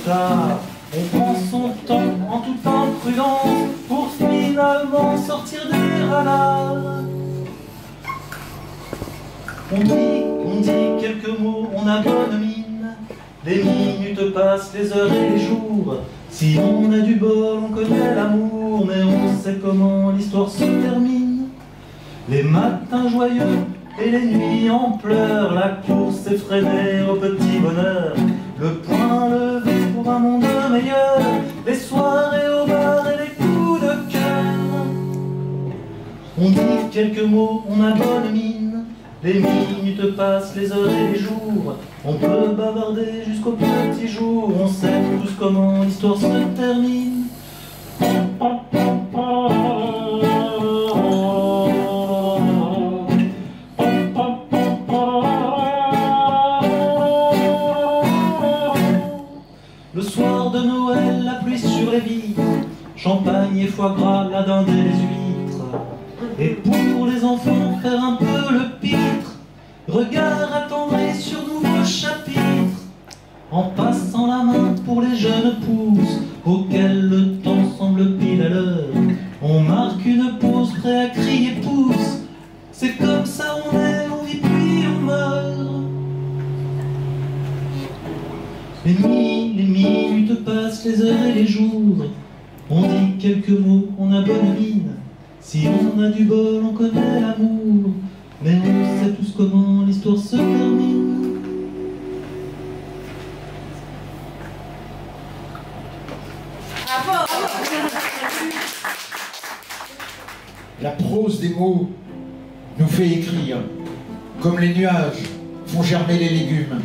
tard. On prend son temps en toute imprudence pour finalement sortir des radars. On dit quelques mots, on a bonne mine. Les minutes passent, les heures et les jours. Si on a du bol, on connaît l'amour, mais on sait comment l'histoire se termine. Les matins joyeux et les nuits en pleurs, la course effrénée au petit bonheur, le poing levé pour un monde meilleur, les soirées au bar et les coups de cœur. On dit quelques mots, on a bonne mine. Les minutes passent, les heures et les jours. On peut bavarder jusqu'au petit jour. On sait tous comment l'histoire se termine. Le soir de Noël, la pluie sur les vitres, champagne et foie gras, la dinde et les huîtres. Et pour les enfants, faire un peu le pitre, regard attendri sur nouveaux chapitres. En passant la main pour les jeunes pousses, auxquelles le temps semble pile à l'heure, on marque une pause, prêt à crier pouce. C'est comme ça on est, on vit puis on meurt. Les minutes passent, les heures et les jours. On dit quelques mots, on a bonne mine. Si on a du bol, on connaît l'amour. Mais on sait tous comment l'histoire se termine. Bravo. La prose des mots nous fait écrire, comme les nuages font germer les légumes.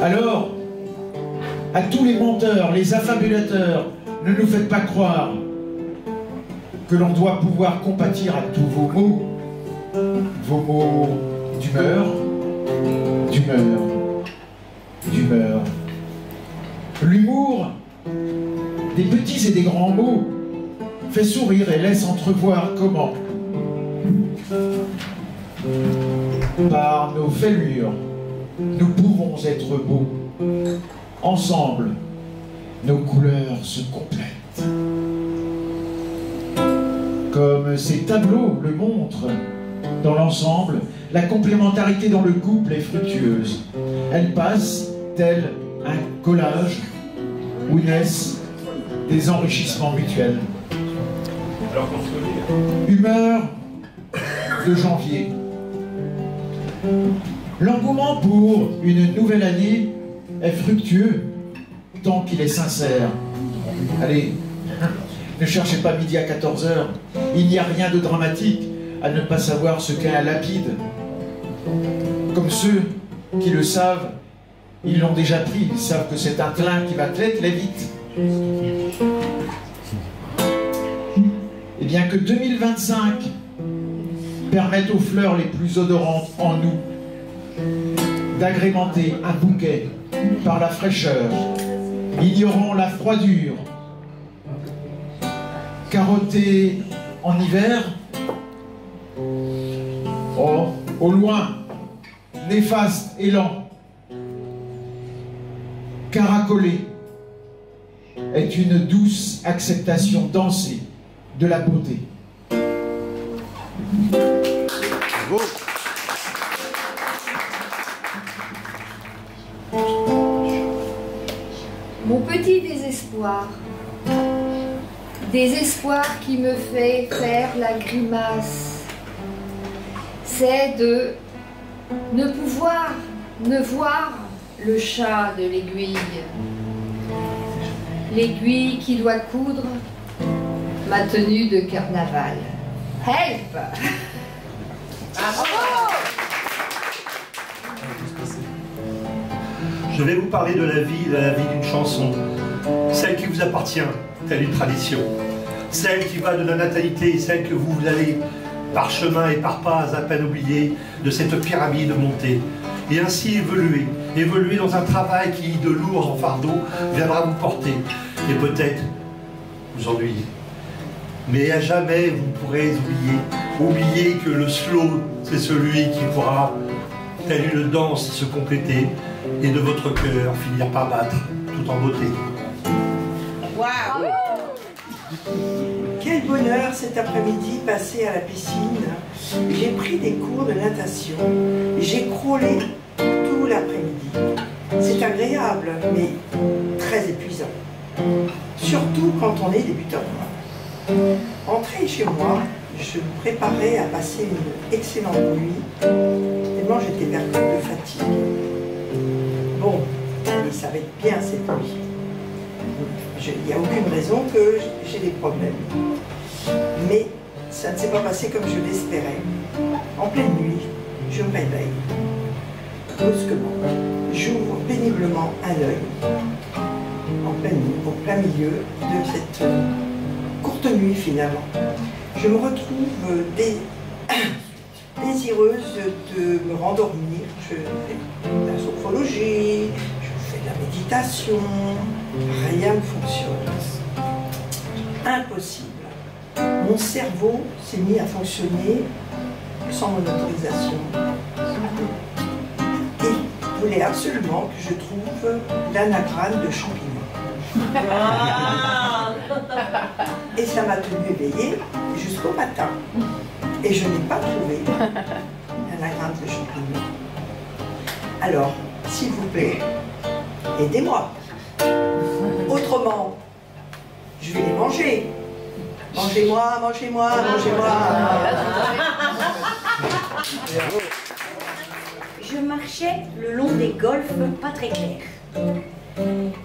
Alors, à tous les menteurs, les affabulateurs, ne nous faites pas croire que l'on doit pouvoir compatir à tous vos mots d'humeur, d'humeur. L'humour des petits et des grands mots fait sourire et laisse entrevoir comment, par nos fêlures, nous pouvons être beaux. Ensemble, nos couleurs se complètent. Comme ces tableaux le montrent, dans l'ensemble, la complémentarité dans le couple est fructueuse. Elle passe, tel un collage, où naissent des enrichissements mutuels. Humeur de janvier. L'engouement pour une nouvelle année est fructueux tant qu'il est sincère. Allez, ne cherchez pas midi à 14 h. Il n'y a rien de dramatique à ne pas savoir ce qu'est un lapide. Comme ceux qui le savent, ils l'ont déjà pris. Ils savent que c'est un train qui va très très vite. Et bien que 2025 permette aux fleurs les plus odorantes en nous d'agrémenter un bouquet par la fraîcheur, ignorant la froidure, carottée en hiver, oh, au loin, néfaste et lent, caracolé, est une douce acceptation dansée de la beauté. Bravo. Mon petit désespoir qui me fait faire la grimace, c'est de ne pouvoir ne voir le chat de l'aiguille, l'aiguille qui doit coudre ma tenue de carnaval. Help! Je vais vous parler de la vie d'une chanson, celle qui vous appartient, telle une tradition, celle qui va de la natalité, celle que vous allez par chemin et par pas à peine oublier de cette pyramide montée, et ainsi évoluer dans un travail qui, de lourd en fardeau, viendra vous porter, et peut-être vous ennuyer. Mais à jamais vous pourrez oublier que le slow, c'est celui qui pourra, telle une danse, se compléter, et de votre cœur finir par battre tout en beauté. Waouh! Quel bonheur cet après-midi passé à la piscine. J'ai pris des cours de natation. J'ai crawlé tout l'après-midi. C'est agréable, mais très épuisant. Surtout quand on est débutant. Entrée chez moi, je me préparais à passer une excellente nuit, tellement j'étais percute de fatigue. Bon, mais ça va être bien cette nuit. Il n'y a aucune raison que j'ai des problèmes. Mais ça ne s'est pas passé comme je l'espérais. En pleine nuit, je me réveille. Brusquement, j'ouvre péniblement un œil. En pleine nuit, au plein milieu de cette courte nuit finalement. Je me retrouve désireuse de me rendormir. Je fais de la sophrologie, je fais de la méditation. Rien ne fonctionne. Impossible. Mon cerveau s'est mis à fonctionner sans mon autorisation. Il voulait absolument que je trouve l'anagramme de champignons. Et ça m'a tenu éveillée jusqu'au matin. Et je n'ai pas trouvé l'anagramme de champignons. Alors, s'il vous plaît, aidez-moi. Autrement, je vais les manger. Mangez-moi, mangez-moi, mangez-moi. Je marchais le long des golfes pas très clairs.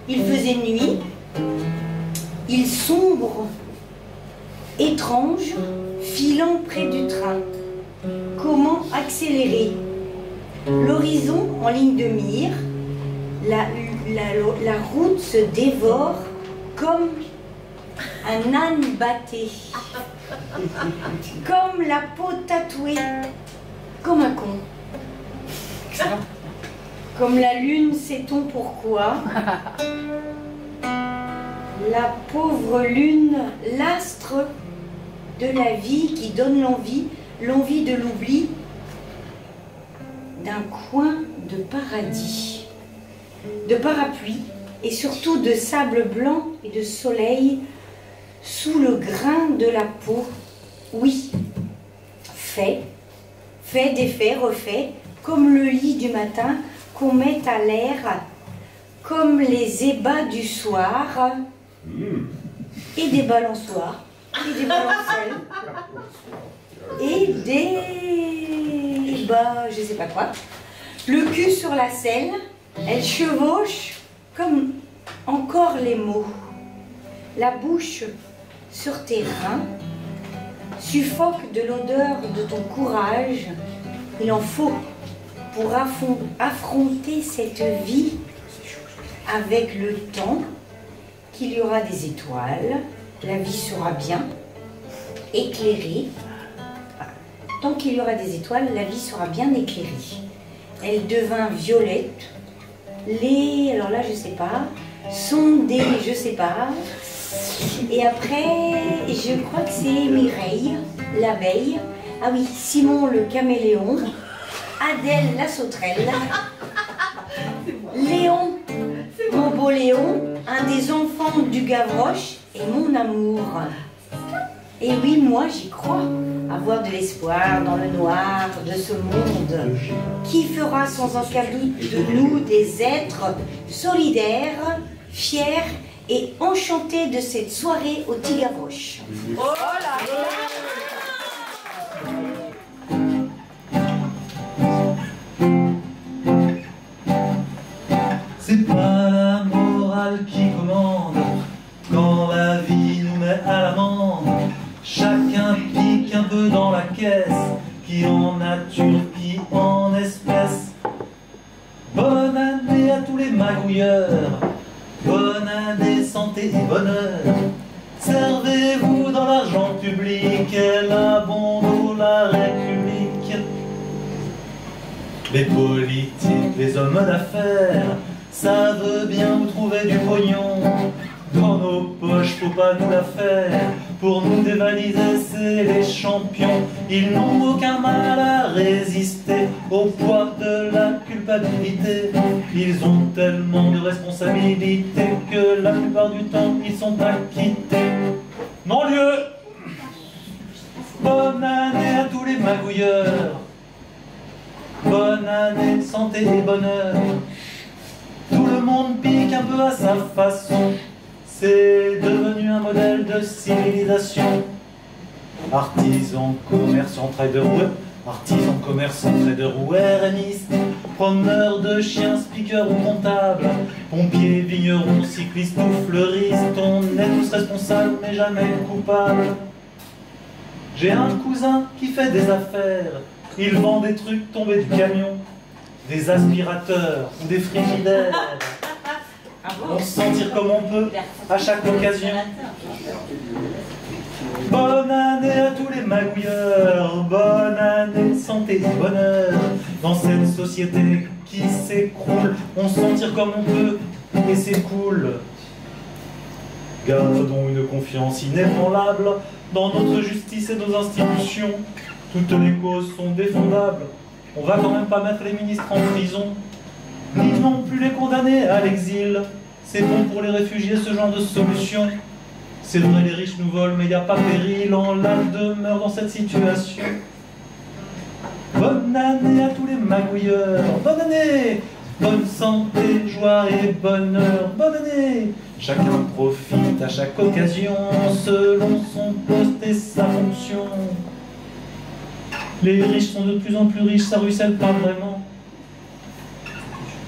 Il faisait nuit, il sombre, étrange, filant près du train. Comment accélérer? L'horizon en ligne de mire, la route se dévore comme un âne batté, comme la peau tatouée, comme un con. Comme la lune, sait-on pourquoi? La pauvre lune, l'astre de la vie qui donne l'envie de l'oubli d'un coin de paradis, de parapluie et surtout de sable blanc et de soleil sous le grain de la peau. Oui, fait, défait, refait, comme le lit du matin qu'on met à l'air, comme les ébats du soir, et des balançoires, et des balancelles, et des... je sais pas quoi. Le cul sur la selle, elle chevauche comme encore les mots. La bouche sur tes reins, suffoque de l'odeur de ton courage. Il en faut pour affronter cette vie avec le temps, qu'il y aura des étoiles, la vie sera bien éclairée. Tant qu'il y aura des étoiles, la vie sera bien éclairée. Elle devint violette. Alors là, je sais pas, sont des, je sais pas. Et après, je crois que c'est Mireille, l'abeille. Ah oui, Simon le caméléon. Adèle la sauterelle. Léon, mon beau Léon, un des enfants du Gavroche et mon amour. Et oui, moi j'y crois, avoir de l'espoir dans le noir de ce monde qui fera sans aucun doute de nous des êtres solidaires, fiers et enchantés de cette soirée au petit Gavroche. Oh là là! C'est pas la morale qui commande quand la vie nous met à l'amende. Chacun pique un peu dans la caisse, qui en nature, qui en espèce. Bonne année à tous les magouilleurs, bonne année, santé et bonheur. Servez-vous dans l'argent public et la bombe la République. Les politiques, les hommes d'affaires savent bien où trouver du pognon. Dans nos poches, faut pas nous la faire. Pour nous dévaliser, c'est les champions. Ils n'ont aucun mal à résister au poids de la culpabilité. culpabilité. Ils ont tellement de responsabilités que la plupart du temps, ils sont acquittés. Non-lieu! Bonne année à tous les magouilleurs. Bonne année, santé et bonheur. Tout le monde pique un peu à sa façon. C'est devenu un modèle de civilisation. Artisans, commerçants, traders, artisans, commerçants, traders ou RMistes, promeneurs de chiens, speakers ou comptables, pompiers, vignerons, cyclistes ou fleuristes, on est tous responsables mais jamais coupables. J'ai un cousin qui fait des affaires, il vend des trucs tombés du camion, des aspirateurs ou des frigidaires. On se sentir comme on peut à chaque occasion. Bonne année à tous les magouilleurs, bonne année, santé et bonheur. Dans cette société qui s'écroule, on se sentir comme on peut et c'est cool. Gardons une confiance inébranlable dans notre justice et nos institutions. Toutes les causes sont défendables. On va quand même pas mettre les ministres en prison, ni non plus les condamner à l'exil. C'est bon pour les réfugiés ce genre de solution. C'est vrai, les riches nous volent, mais il n'y a pas péril en la demeure dans cette situation. Bonne année à tous les magouilleurs, bonne année, bonne santé, joie et bonheur, bonne année. Chacun profite à chaque occasion selon son poste et sa fonction. Les riches sont de plus en plus riches, ça ruisselle pas vraiment.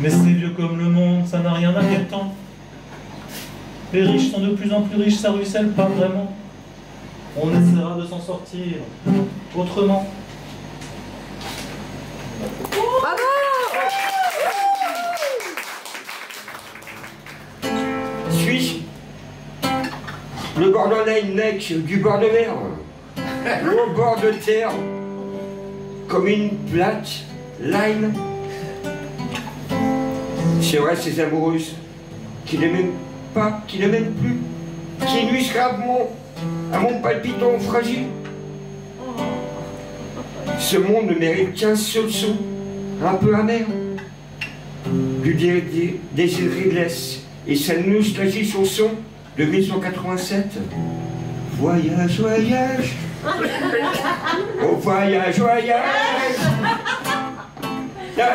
Mais c'est vieux comme le monde, ça n'a rien d'inquiétant. Les riches sont de plus en plus riches, ça ruisselle pas vraiment. On essaiera de s'en sortir autrement. Suis-je le Bordelais neck du bord de mer, au bord de terre, comme une plate line. C'est vrai, ces amoureuses qui ne m'aiment pas, qui ne m'aiment plus, qui nuisent gravement à mon palpitant fragile. Ce monde ne mérite qu'un seul son, un peu amer, du désir réglesse et sa nostalgie chanson de 1987. Voyage, voyage, oh voyage, voyage. Voyage,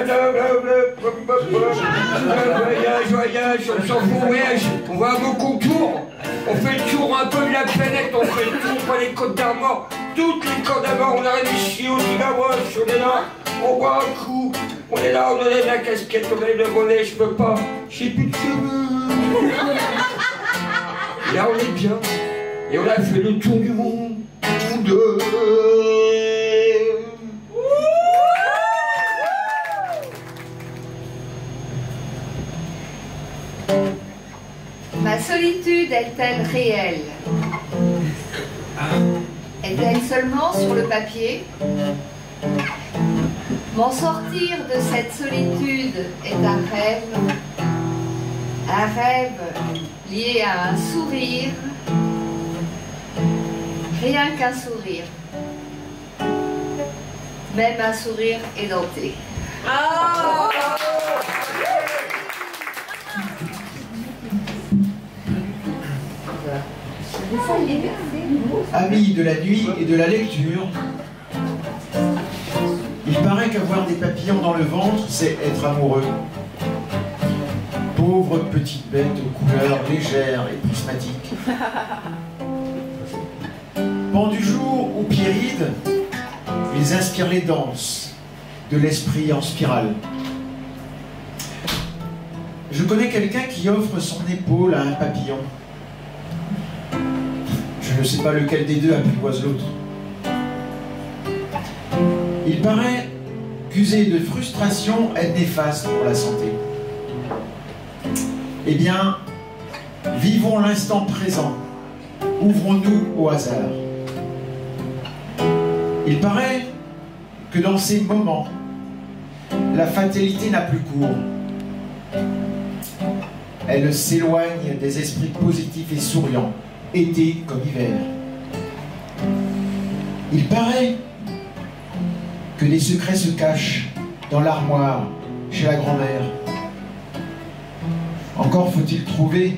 voyage, on s'en fout, voyage, on va à vos contours, on fait le tour un peu de la planète, on fait le tour par les côtes d'Armor, toutes les côtes d'Armor, on arrive ici, on dit la roche, on est là, on boit un coup, on est là, on enlève la casquette, on enlève le bonnet, je peux pas, j'ai plus de cheveux. Là on est bien, et on a fait le tour du monde, tous deux. Ma solitude est-elle réelle? Est-elle seulement sur le papier? M'en sortir de cette solitude est un rêve lié à un sourire, rien qu'un sourire, même un sourire édenté. Oh! Amis de la nuit et de la lecture, il paraît qu'avoir des papillons dans le ventre, c'est être amoureux. Pauvre petite bête aux couleurs légères et prismatiques. Pan du jour ou Pyrrhide, ils inspirent les danses de l'esprit en spirale. Je connais quelqu'un qui offre son épaule à un papillon. Je ne sais pas lequel des deux apprivoise l'autre. Il paraît qu'user de frustration est néfaste pour la santé. Eh bien, vivons l'instant présent. Ouvrons-nous au hasard. Il paraît que dans ces moments, la fatalité n'a plus cours. Elle s'éloigne des esprits positifs et souriants, été comme hiver. Il paraît que des secrets se cachent dans l'armoire chez la grand-mère. Encore faut-il trouver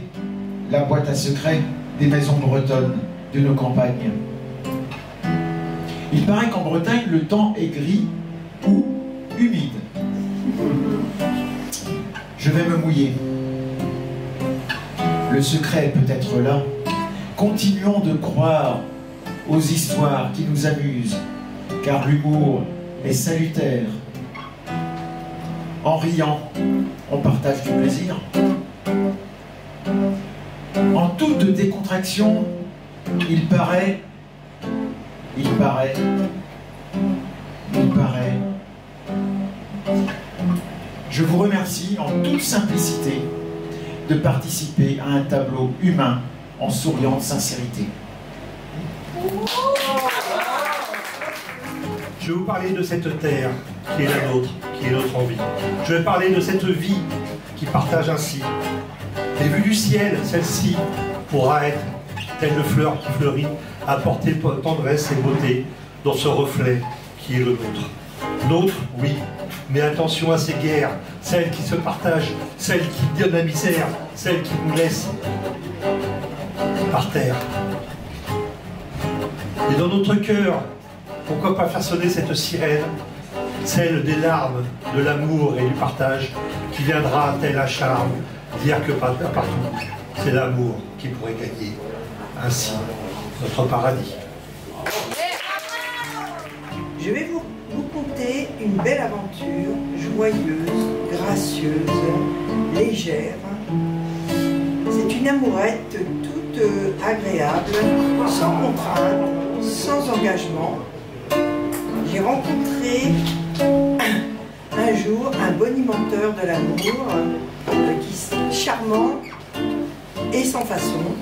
la boîte à secrets des maisons bretonnes de nos campagnes. Il paraît qu'en Bretagne, le temps est gris ou humide. Je vais me mouiller. Le secret est peut-être là. Continuons de croire aux histoires qui nous amusent, car l'humour est salutaire. En riant, on partage du plaisir. En toute décontraction, il paraît, je vous remercie en toute simplicité de participer à un tableau humain en souriante sincérité. Je vais vous parler de cette terre qui est la nôtre, qui est notre envie. Je vais parler de cette vie qui partage ainsi. Et vue du ciel, celle-ci pourra être, telle une fleur qui fleurit, apporter tendresse et beauté dans ce reflet qui est le nôtre. Nôtre, oui, mais attention à ces guerres, celles qui se partagent, celles qui donnent la misère, celles qui nous laissent par terre. Et dans notre cœur, pourquoi pas faire sonner cette sirène, celle des larmes, de l'amour et du partage, qui viendra tel un charme, dire que partout, c'est l'amour qui pourrait gagner ainsi notre paradis. Je vais vous conter une belle aventure, joyeuse, gracieuse, légère. C'est une amourette toute agréable, sans contrainte, sans engagement. J'ai rencontré un jour un bonimenteur de l'amour, charmant et sans façon,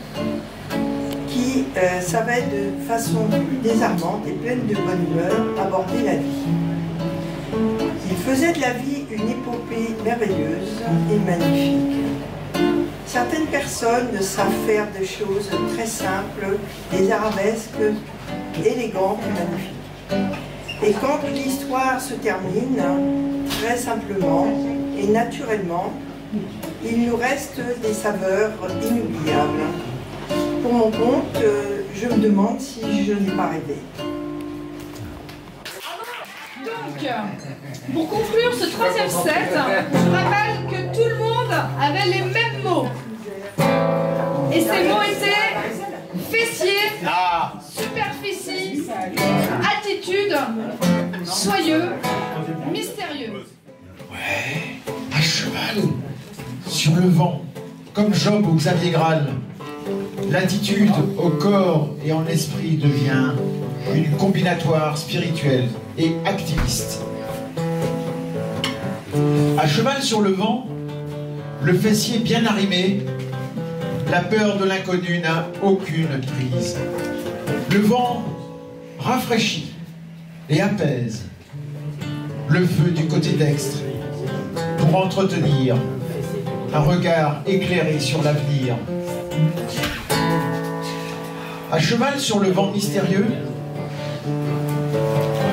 qui savait de façon désarmante et pleine de bonne humeur aborder la vie. Il faisait de la vie une épopée merveilleuse et magnifique. Certaines personnes savent faire des choses très simples, des arabesques élégantes et magnifiques. Et quand l'histoire se termine, très simplement et naturellement, il nous reste des saveurs inoubliables. Pour mon compte, je me demande si je n'ai pas rêvé. Donc, pour conclure ce troisième set, je rappelle que tout le monde avait les mêmes mots. Et ces mots étaient fessier, superficie, attitude, soyeux, mystérieux. Ouais, à cheval, sur le vent, comme Job ou Xavier Graal. L'attitude au corps et en esprit devient une combinatoire spirituelle et activiste. À cheval sur le vent, le fessier bien arrimé, la peur de l'inconnu n'a aucune prise. Le vent rafraîchit et apaise le feu du côté dextre pour entretenir un regard éclairé sur l'avenir. À cheval sur le vent mystérieux,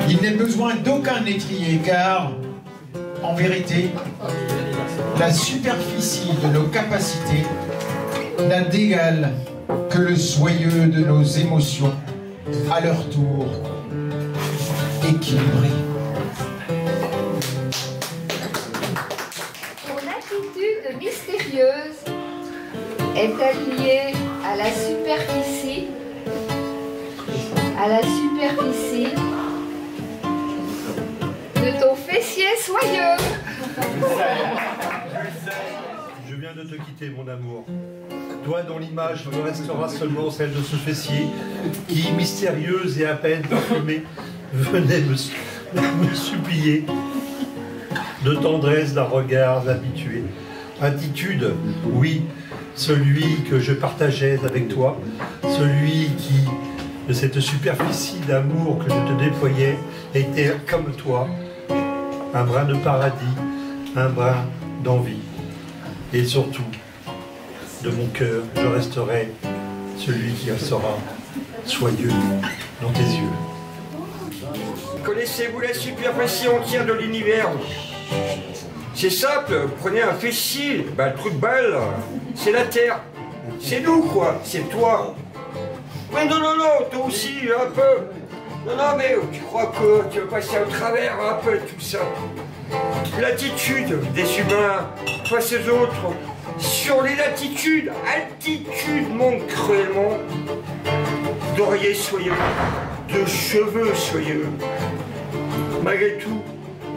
il n'est besoin d'aucun étrier, car, en vérité, la superficie de nos capacités n'a d'égal que le soyeux de nos émotions, à leur tour équilibrées. Son attitude mystérieuse est-elle liée à la superficie de ton fessier soyeux? Je viens de te quitter, mon amour. Toi, dans l'image, me restera seulement celle de ce fessier qui, mystérieuse et à peine parfumée, venait me supplier de tendresse d'un regard habitué. Attitude, oui, celui que je partageais avec toi, celui qui, de cette superficie d'amour que je te déployais, était comme toi, un brin de paradis, un brin d'envie. Et surtout, de mon cœur, je resterai celui qui sera soyeux dans tes yeux. Connaissez-vous la superficie entière de l'univers? C'est simple, prenez un fessier, bah, le trou de balle, c'est la terre. C'est nous, quoi, c'est toi. Mais non, non, non, toi aussi, un peu. Non, non, mais tu crois que tu veux passer au travers un peu tout ça. L'attitude des humains face aux autres, sur les latitudes, altitude manque cruellement. D'oreillers soyeux, de cheveux soyeux. Malgré tout,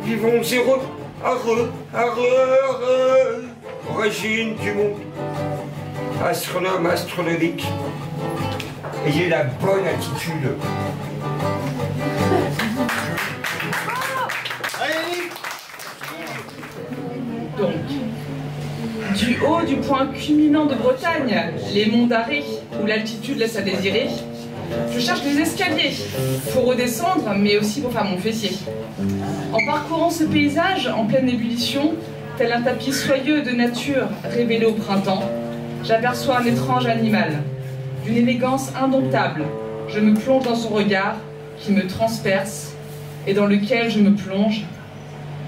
vivons heureux, heureux, heureux, origine du monde. Astronome astronomique, ayez la bonne attitude. Donc, du haut du point culminant de Bretagne, les monts d'Arrée, où l'altitude laisse à désirer, je cherche des escaliers pour redescendre, mais aussi pour faire mon fessier. En parcourant ce paysage en pleine ébullition, tel un tapis soyeux de nature révélé au printemps, j'aperçois un étrange animal, d'une élégance indomptable. Je me plonge dans son regard, qui me transperce, et dans lequel je me plonge.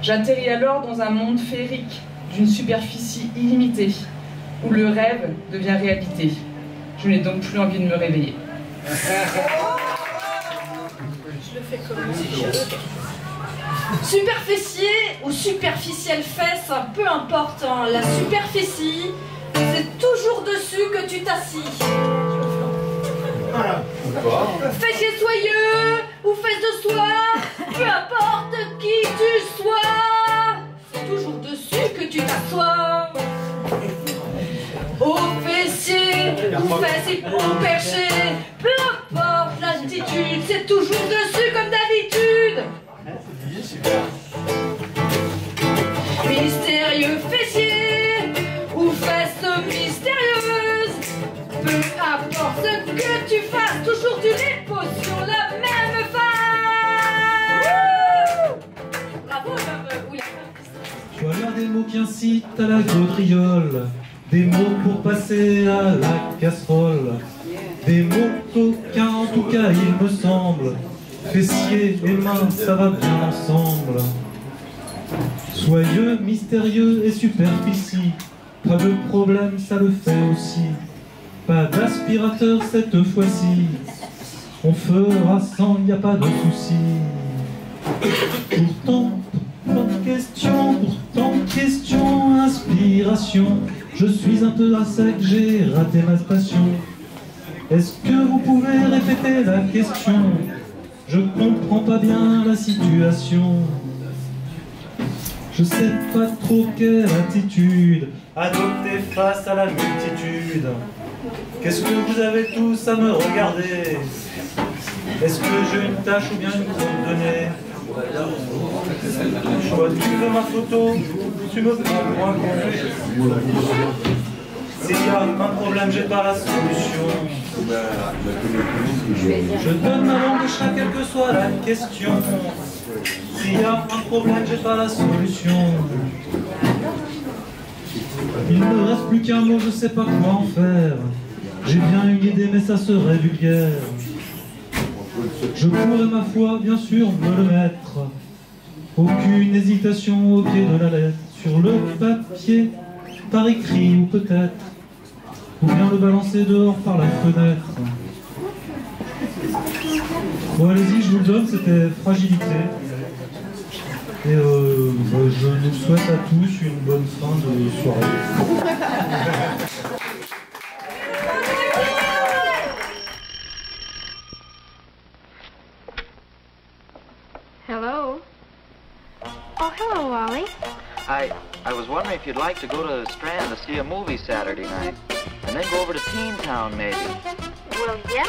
J'atterris alors dans un monde féerique, d'une superficie illimitée, où le rêve devient réalité. Je n'ai donc plus envie de me réveiller. Je le fais comme super fessier ou superficielle fesse, peu importe, hein, la superficie, c'est toujours dessus que tu t'assis. Voilà. Fessier soyeux ou fesse de soie, peu importe qui tu sois, c'est toujours dessus que tu t'assois. Au fessier ou fesse au perché, peu importe l'altitude, c'est toujours dessus comme d'habitude. Mystérieux fessier ou fesse mystérieuse, peu importe ce que tu fasses, toujours tu les poses sur la même face. Bravo, Je dois lire des mots qui incitent à la gaudriole, des mots pour passer à la casserole, des mots coquins en tout cas il me semble. Fessier et main, ça va bien ensemble. Soyeux, mystérieux et superficie, pas de problème, ça le fait aussi. Pas d'aspirateur cette fois-ci, on fera sans, y a pas de souci. Pourtant question, inspiration. Je suis un peu à sec, j'ai raté ma station. Est-ce que vous pouvez répéter la question? Je comprends pas bien la situation. Je sais pas trop quelle attitude adopter face à la multitude. Qu'est-ce que vous avez tous à me regarder? Est-ce que j'ai une tâche ou bien une grosse donnée? Toi tu veux ma photo, tu me prends pour un con. S'il y a un problème, j'ai pas la solution. Je donne ma langue au chat, quelle que soit la question. S'il y a un problème, j'ai pas la solution. Il ne reste plus qu'un mot, je sais pas quoi en faire. J'ai bien une idée, mais ça serait vulgaire. Je pourrais, ma foi, bien sûr, me le mettre. Aucune hésitation au pied de la lettre. Sur le papier, par écrit ou peut-être. Ou bien le balancer dehors par la fenêtre. Bon, allez-y, je vous le donne, c'était Fragilité. Et je nous souhaite à tous une bonne fin de soirée. Hello. Oh, hello, Wally. I was wondering if you'd like to go to the Strand to see a movie Saturday night, and then go over to Teen Town, maybe. Well, yes,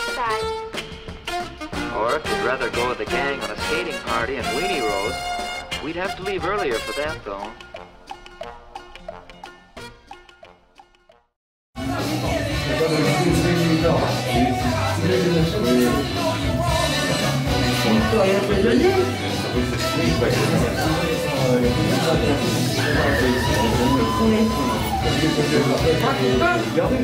Or if you'd rather go with the gang on a skating party in Weenie Rose, we'd have to leave earlier for that, though. Regardez,